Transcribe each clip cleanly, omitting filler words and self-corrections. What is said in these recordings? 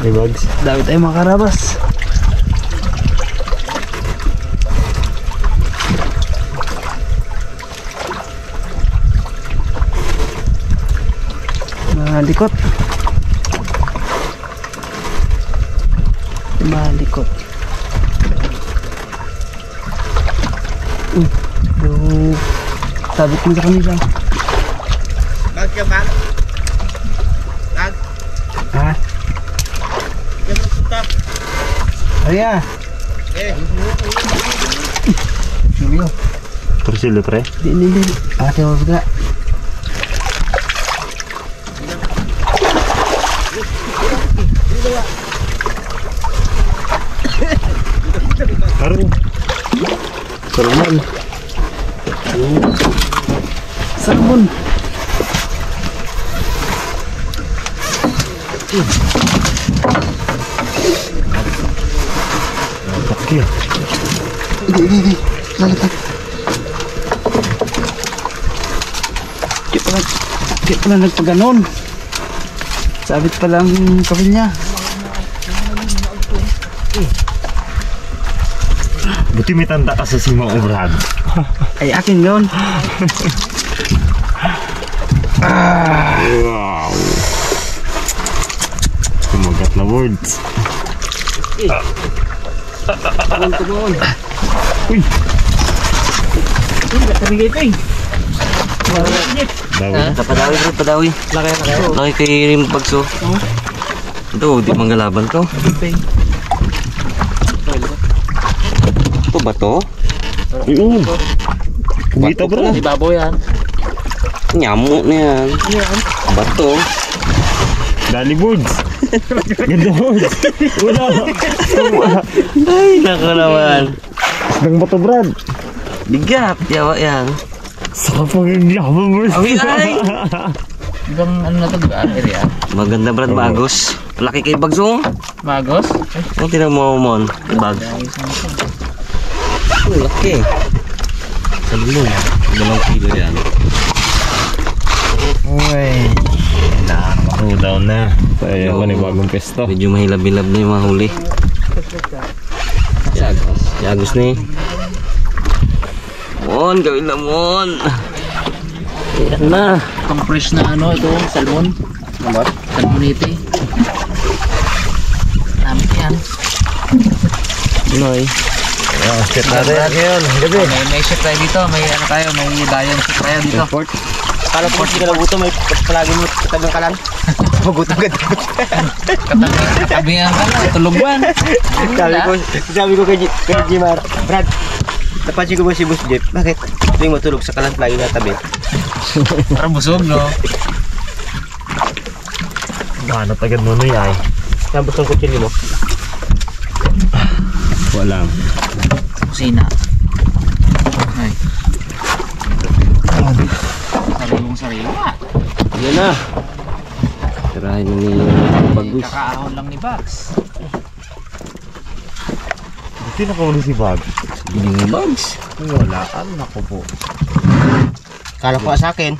May bags. Dami tayong mga karabas. Malikot. Malikot. Yung sabit mo sa kanila. Bag ka ba? Bag? Ha? Yan mo punta. Aria. Sino? Torsilyo pre. Hindi. Ate mo ba? Karo. Salmon. Salmon. Laki. Hindi. Nakita. Kaya pala nagpaganon. Sabit pala ang kapil niya. Buti may tanda ka sa simang Brad. Ay, akin yun. Wow. Kumagat na words. Tugon. Uy. Tumigay pa eh. Dawi. Padawi. Laki kay rin bagso. Ito, di manggalaban to. Ito ba to? Oo. Kita bro. Di baboy yan. Nyamuk na yan. Bato. Dali words. Ganda words. Wala. Ay, nako naman. Nang bato Brad. Bigat, yawa yan. Saka pagaglaban words. Ay! Ibang ano na ito, area? Maganda Brad, bagos. Laki kay bagso. Magos? Ang tinan mo mon, bag. Oh, laki. Salmon. 2 kilo yan. Uy. Oh, down na. Sayang ko ni bagong pesto. Medyo mahilab-hilab na yung mga huli. Yagos na eh. Mon, gawin na mon. Ayan na. Itong fresh na ano, ito, salmon. Salmonite. Namit yan. Noy. Set natin ngayon. Gabi. May ship tayo dito, may ano tayo, may dayon ship tayo dito. Import. Kala po hindi ka nagutom, may palagi mo katabing ka lang. Magutom ka dito. Katabingan ka na, tulugwan. Sabi ko kay Jimar, Brad, napansin ko ba si Boss Jeff? Bakit? Tuwing matulog sa kalan, lagi na tabi. Parang busog, no? Ganap agad mo na ay. Tapos ang kutsilyo mo. Walang. Sa kusina. Ay. Sariwang-sariwa. Yan na. Tirahin na ni Bagus. Kakaahon lang ni Bugs. Buti nakawali si Bag. Hindi mo Bugs. Walaan. Naku po. Kala ko sa akin.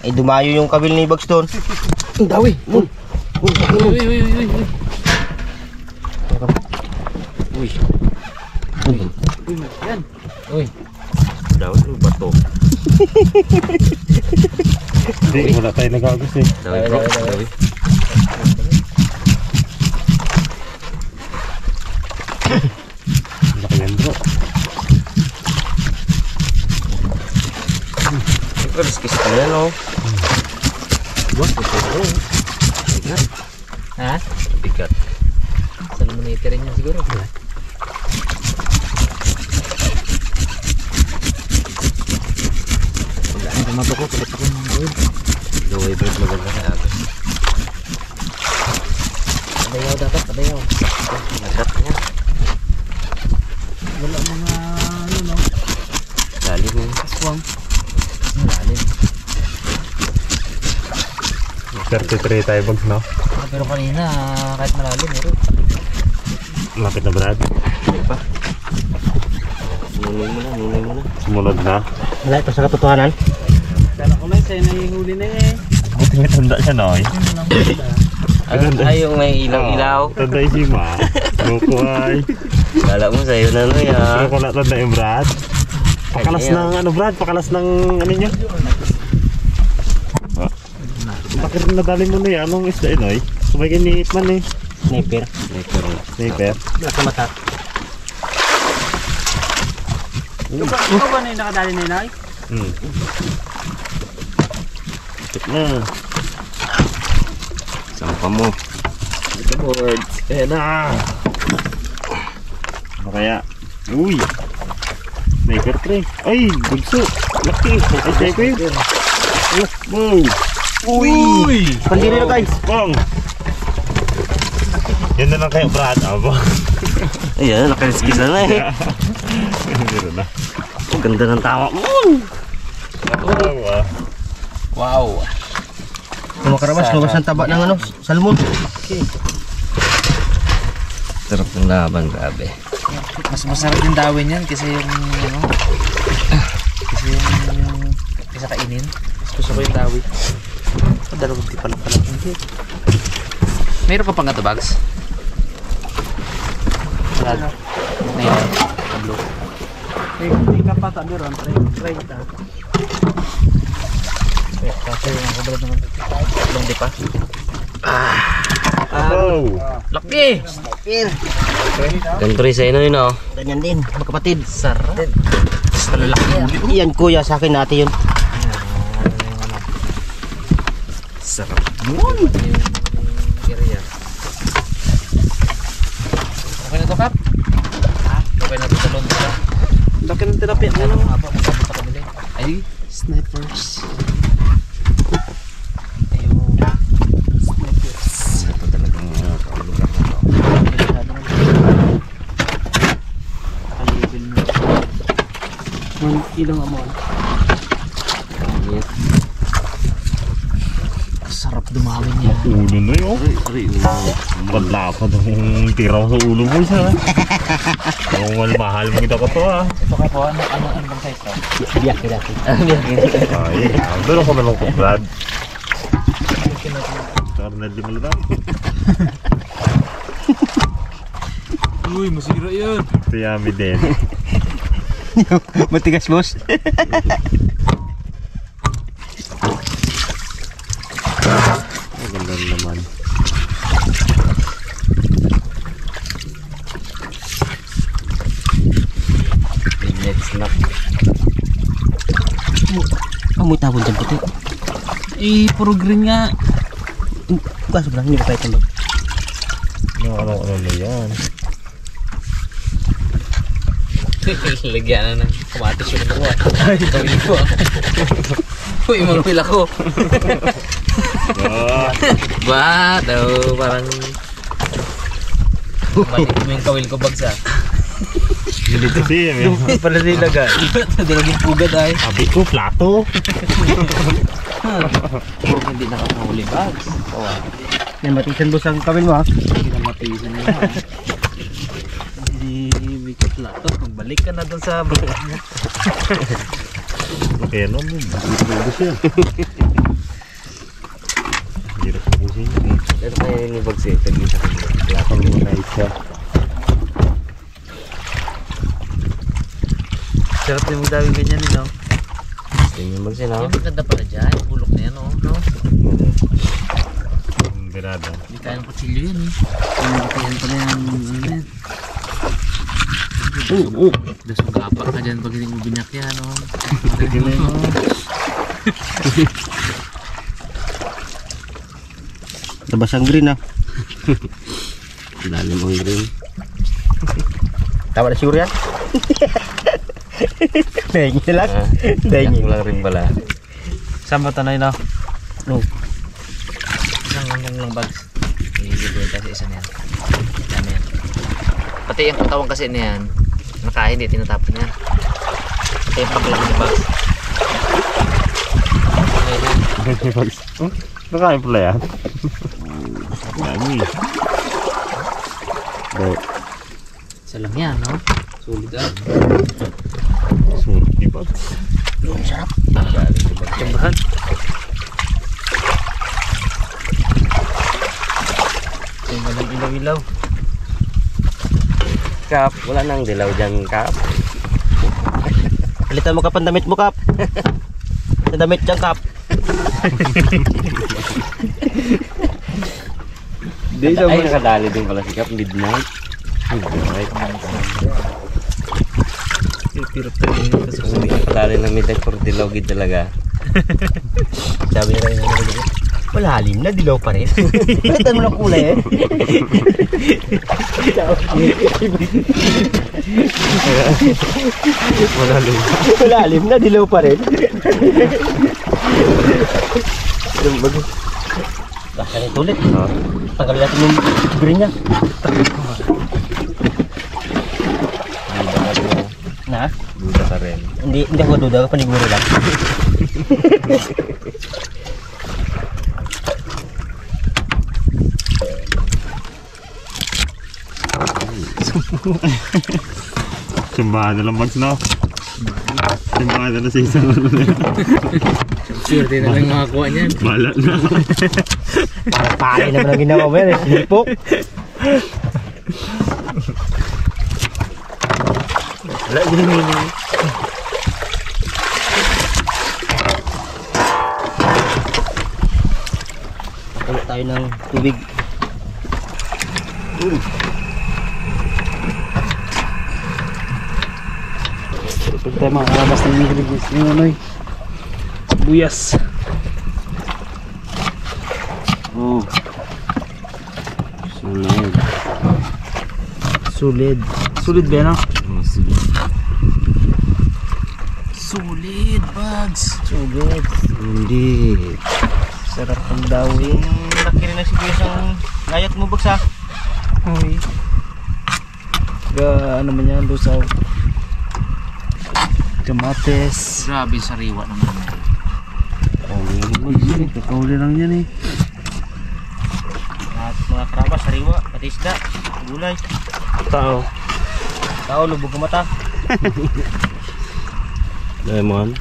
Ay dumayo yung kabil ni Bugston. Ang dawi. Uy. Yan. Uy. Daw, bato. Hindi, wala tayo nagagos eh. Dawi bro. Dawi. Laki yan bro. Riskis ka na no. Bigat. Ha? Bigat. Salmonite rin yan siguro. Mato ko, kulit ako ng bird. Gaway bird maganda sa agos. Padayaw dapat, padayaw. Nagat niya. Wala mga ano no? Lalim mo. Aswang. Malalim. 33 tayo bags no? Pero kanina, kahit malalim, meron. Lapit na Brad. Hindi pa. Nunoy mo na. Sumunod na. Wala ito sa katotohanan. Kala ko lang sa'yo na yung huli na eh. Buti may tanda siya no? Ano lang Ay, yung may ilaw-ilaw. Tanday si Ma. Loko ay. Kala mo sa'yo na no ya. Pero ko na tanda yung Brad. Pakalas ng ano Brad? Pakalas ng ano niya? Bakit nadali mo na yan? Anong isda yun ay? Sumay ni Itman eh. Sniper. Sniper. Nasa mata. Ikaw ba na yung nakadali na yun ay? Ito na. Sampa mo. Ito boards. Ayan na. Ano kaya? Uy. Sniper pre. Ay, bugso. Laki. Ay, sniper yun. Wow. Uy! Pandiri na guys. Bang. Yan na lang kayo Brad. Aba. Ayan, nakaliskis na eh. Dito na. Ang ganda ng tawa mo. Wow. Wow. Kumakaramas, lumas ang taba ng ano, salmon. Sarap ng laban, grabe. Mas masarap yung dawin yan kasi yung ano. Kasi yung kaysa kainin. Mas gusto ko yung dawi. Dalawang di pala pala. Meron ka pang bags? Wala. Ngayon. Tablo. Hindi ka pa tabi ron. Try ita. Kasi yung ako brad naman. Tatlong di pa. Wow. Laki! Ganito rin sa inyo yun oh. Ganyan din, magkapatid. Sarap. Yan kuya, sa akin natin yun. Sarap. Area. Okay na to, Kap? Okay na to sa loan nila. Laki ng tilapia. Ano? Haba, masabot pa kami. Ay, snipers. Ayun. Snipers. Ito talagang lugar na to. Kalibin mo. 1 kilong amon. Sarap dumawin niya. Ulo na yun. Wala pa itong tiraw sa ulo mo isa. Ang mahal mo kita ko to ah. Ito ka po, ano bang size to? Biyak ka dati. Ay, doon ako na lang kung Brad. Karnel di mo lang. Uy, masira yan. Ito yummy din. Matigas boss. Maganda naman. Next na. Amoy tabon dyan puti. Puro green nga. Kaso lang, hindi ko tayo tundok. Yung ano na yan. Lagyan na ng kamatis yung nakuha. Tawin ko ah. Uy, manuwil ako. Ba, daw parang balik mo yung kawil ko bagsa. Dito siya. Pala nilagay. Hindi naging pugad ay. Sabi ko, plato. Puro hindi nakakahuli bags. Yan, matisan boss ang kawin mo ha. Hindi na matisan niya. Hindi bigat lato. Magbalik ka na doon sa Okay, ano mo? Bugo siya. Hirap sa busin. Pero kayo ni Bagsi, tagli sa kanya. Plato mo na isa. sarap yung magdawin ganyan no? Yun yung Bagsi na. Yung maganda pala dyan. Bulok na yan oh. No? Birada. Hindi kaya ng kutsilyo yan eh. Yung magkakayan pala yung ano yan. Das mag-aapa ka dyan pag hindi mo binyak yan oh. Labas ang green ha. Lalim ang green. Tawa na sure yan. Dahingi lang. Dahingi. Lang rin pala. Saan ba tanay na? No. Isang hanggang lang bags. Ibibenta sa isa na yan. Dami yan. Pati yung katawan kasi na yan. Nakain, hindi tinatapon yan. Pati yung paglang ng bags. Nakain pala yan. Dami. Isa lang yan, no? Sulit ah. Surut di ba? Sarap. Tsambahan. dilaw. Kap, wala nang dilaw dyan, Kap. Palitan mo Kap ang damit mo Kap. Ang damit dyan Kap. Ay, nakadali din pala si Kap, midnight. Midnight. Pirot ka rin yung kasusunod. Hindi nakadali ng midnight for dilaw gid talaga. Sabi na rin malalim na, dilaw pa rin. Palitan mo ng kulay eh. Malalim na, dilaw pa rin. Basta nito ulit. Tanggalin natin yung green niya. Na? Duda ka rin. Hindi ako duda, paniguro lang. Simbahan na lang Mags, no? Simbahan na lang sa isang ano na yan. Sure, di na lang makakuha niyan. Balat na. Parang pare naman ang ginawa mo yan eh. Sinipok. Wala, ginamini. Ulit tayo ng tubig. Pwede tayo makakalabas ng ingredients yung ano buyas. Oh. Sunod. Solid. Solid ba yan, no? Oh, sige. Solid bags. Solid. Hindi. Sarap ang dawi. Laki rin na siguro ang layat mo bagsa. Uy. Ano man yan, lusaw. Kamates. Grabe sariwa naman. Kakauli lang yan eh. At mga karabas, sariwa, pati isda, gulay. Tao. Tao, lubog ang mata. Lemon.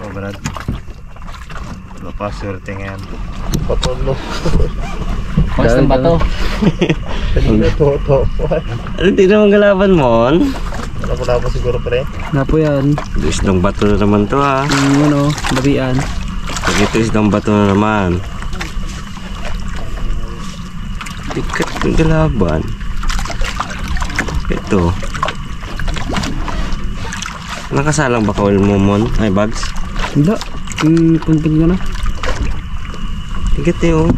Oh, Brad. Wala pa, swerte nga yan. Papolo. Pagkas ng bato. Kanina to. Ano tingnan mong galaban mo? Wala pa siguro pre. Napo yan. Isdang bato na naman to ha. Yung ano, labian. Ito isdang bato na naman. Tikat ng galaban. Ito. Nakasalang ba kawal mo mon? Ay bags? Hindi. Punpun ko na. Tikat yun.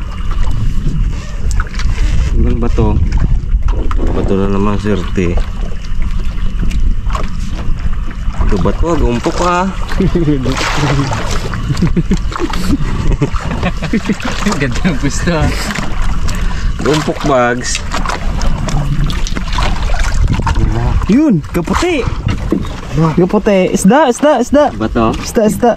Ibang bato. Bato na naman swerte. Ito bato, umpok ha. Ganda ng gusto ha. Umpok bags. Yun, kaputi. Kaputi. Isda. Bato? Isda.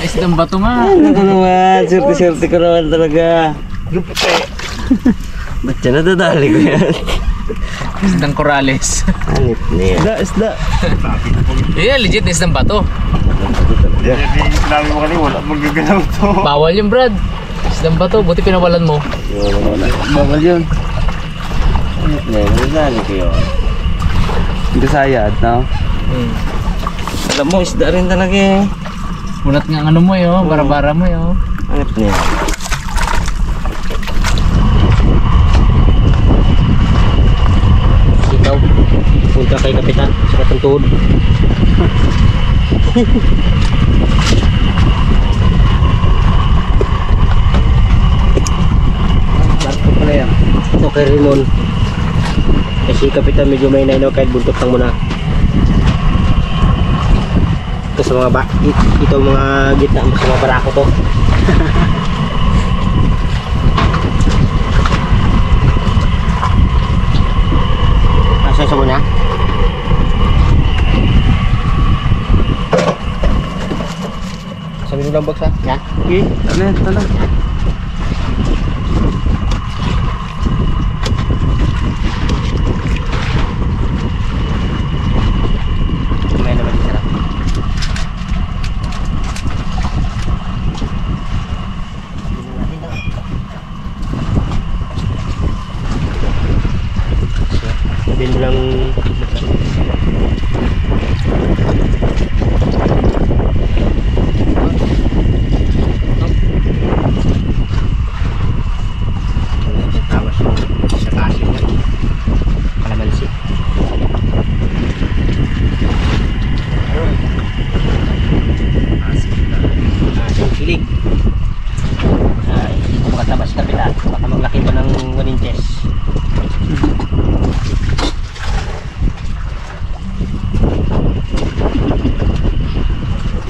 Isdang bato nga. Ano ko naman, swerte ko naman talaga. Ba't siya nadadali ko yan? Isdang Corales. Hanip niya. Isda. Yeah, legit na isdang bato. Sinabi mo kanina, wala magagalaw to. Bawal yung Brad. Isdang bato, buti pinawalan mo. Bawal yun. Hanip niya, nadadali ko yun. Gasayad, no? Alam mo, isda rin talaga eh. Unat nga ano mo yun, bara-bara mo yun. Hanip niya. Ikaw, punta kay Kapitan sa Katantuod. Barko pala yan. Ito kay Ramon. Kasi Kapitan medyo may nainaw kahit buntot lang muna. Ito sa mga ito mga gitna sa mga barako to. Asa sa muna? Sabi mo lang bagsa? Yan. Okay, tala. May naman din sarap. Sabihin mo lang tama siya sa kasi niya. Kalamansi. Asin silig. Hindi ko makatabas na pila. Baka maglaki pa ng 1 inches.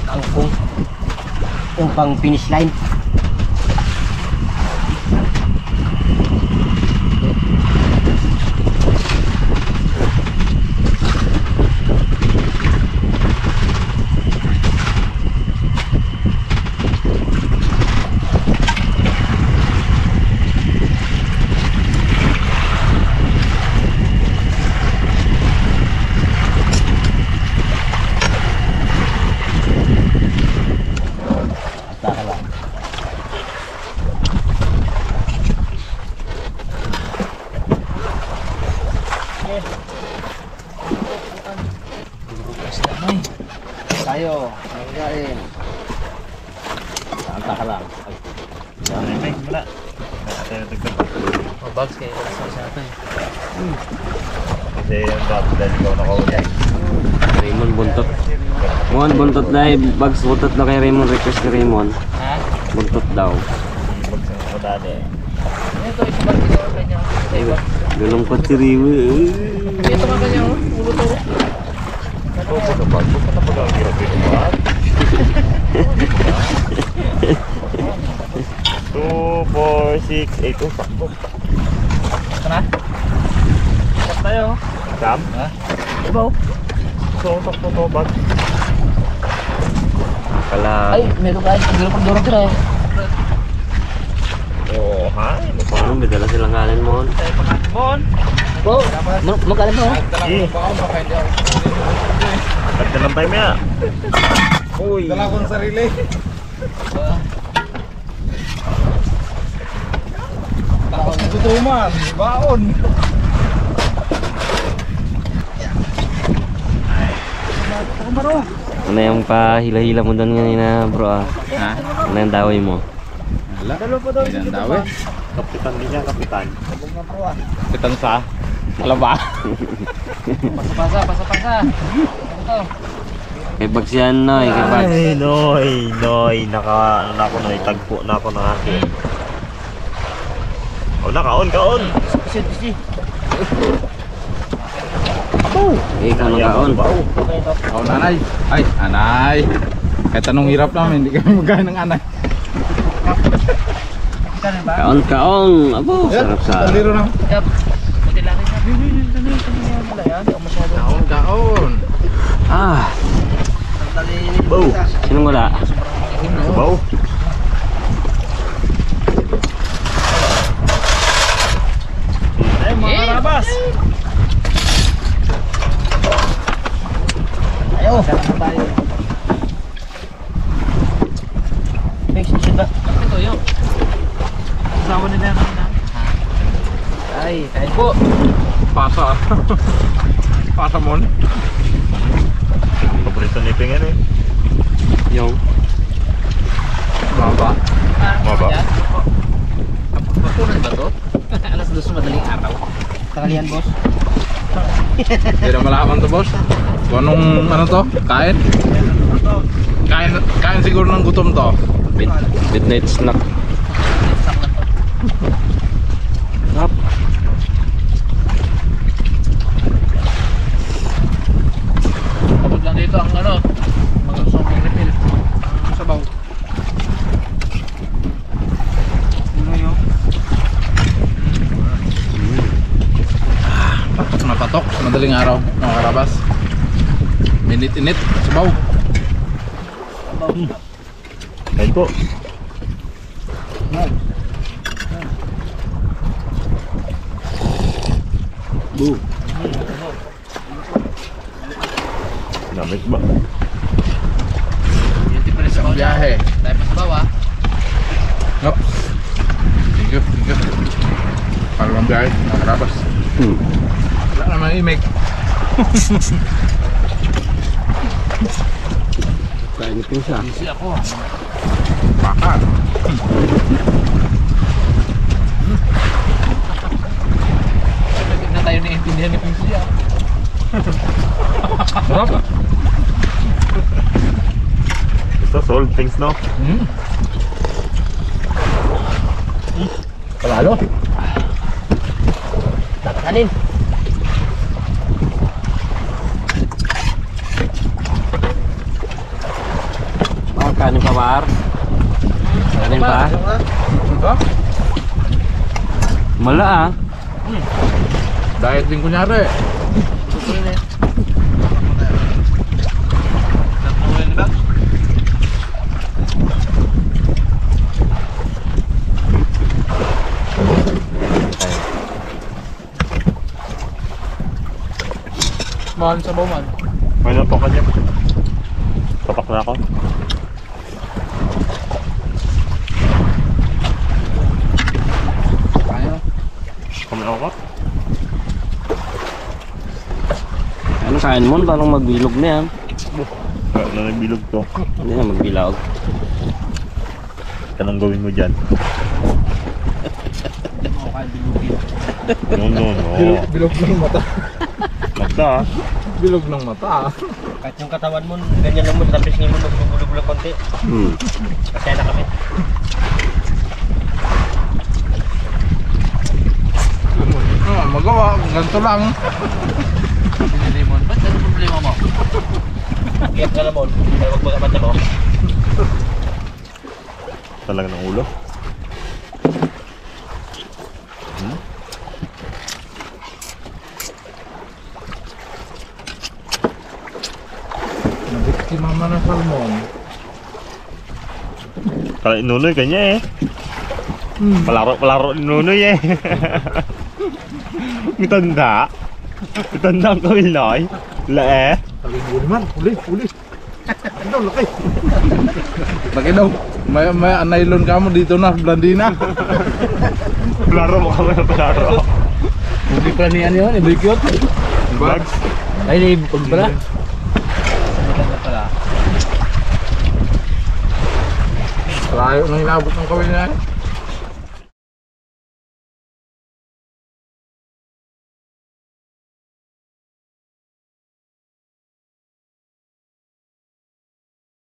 Kangkong. Yung pang finish line. Tayo, magkain. Santa ka lang. Ay, wala. Kaya dagdag pa. Bags kayo sa atin. Kasi yung bago dahil ikaw nakahuli. Raymond buntot. Mon buntot na bags buntot na kay Raymond, request ni Raymond. Ha? Buntot daw. Bagsang ako dati. Ito, ito ba ito kanya? Ay, lulungkot si Raymond. Ito ba kanya ulo to? Ito po sa bago. Ba't na pag-agirap ito ba? 2, 4, 6, 8. Oh, sakto. Ito na? Stop tayo. Sam? Ha? Ibaw. So, sakto to. Ba't? Kala. Ay, meron ka. Ang durog ka na eh. Oh, hi. Ano, may dala silang kanin mo. Bon. Bo, magkalim mo. Eh. Pagdalang tayo maya. Uy. Dala kong sarili. Tutuman, baon. Ano yung pahila-hila mo doon kanina, bro? Ha? Ano yung daway mo? Wala. Ilan daw eh? Kapitan din niya, kapitan. Kitan sa Alaba. Pasa. Ito. Kay bags yan, no? Kay bags. Ay, Noy. Ano na ako, Noy. Tagpo na ako ng akin. Oh, kaon. Bisi. Ikaw nang kaon. Oh, nanay. Ay, anay. Kahit anong hirap namin, hindi kami magkain ng anay. Kaon. Abo, sarap-sarap. Liro na. Yap. Buti lang siya. Wala yan. Hindi ako masyado. Kaon. Ah, Bow. sinong wala? Bow. Ay, mga karabas. Ayaw. Tayo. Fix ba? Ito yun. Asawa nila kanina. Ay, kain po. Pasa. Pasa mon. Paborito ni Ping yan eh. Yung. Baba. Maba. Papunan ba to? Alas 2 madaling araw. Takalian, boss. Hindi na malaman to, boss. Kung anong ano to? Kain? Kain siguro ng gutom to. Midnight snack. Sarap. Kapag lang dito ang ano, mga suming refill. Ang sabaw. Ano yun? Patok na patok. Madaling araw. Mga karabas. Minit-init. Sabaw. Kain po. Boo. Namit ba? Yung difference sa Biyahe. Dahil pa sa bawah. Yup. Thank you. Para lang biyahe. Mga karabas. Wala naman imig. Kainipin siya. Busy ako. Baka. Bakit na tayo naiintindihan ni Pinsi ah? Sarap. Gusto solve things, no? Palalo. Tatanin. Oh, kanin pa par. Kanin pa. Ito? Mala ah. Diet din kunyari. Mahal sa bawman. May natok ka dyan. Tapak na ako. Kaya. Kami ako ka? Ano kain mo? Parang magbilog na yan. Wala na nagbilog to. Hindi na magbilog. Anong gawin mo dyan? No, no, no. Bilog ng mata. Magda ah. Bilog ng mata. Kahit yung katawan mo, ganyan lang mo, tapos ngayon mo magbubulog-bulog konti. Kasi na kami. Magawa, ganito lang. Lemon, ba't ano problema mo? Kiyap ka naman, kaya wag magkabata mo. Talaga ng ulo. Nabiktima man ng salmon. Kala inunoy kanya eh. Palaro ni Nunoy eh. Mitanda. Mitanda ang kawiloy. La eh. Sabi huli man, huli. Ano, laki. Laki daw. May nylon ka mo dito na, Blandina. Palaro mo kami na palaro. Hindi pa niyan yun, hindi cute. Bags. Ay, pag pala. Sanitan na pala. Layo nang inabot ng kawin niya.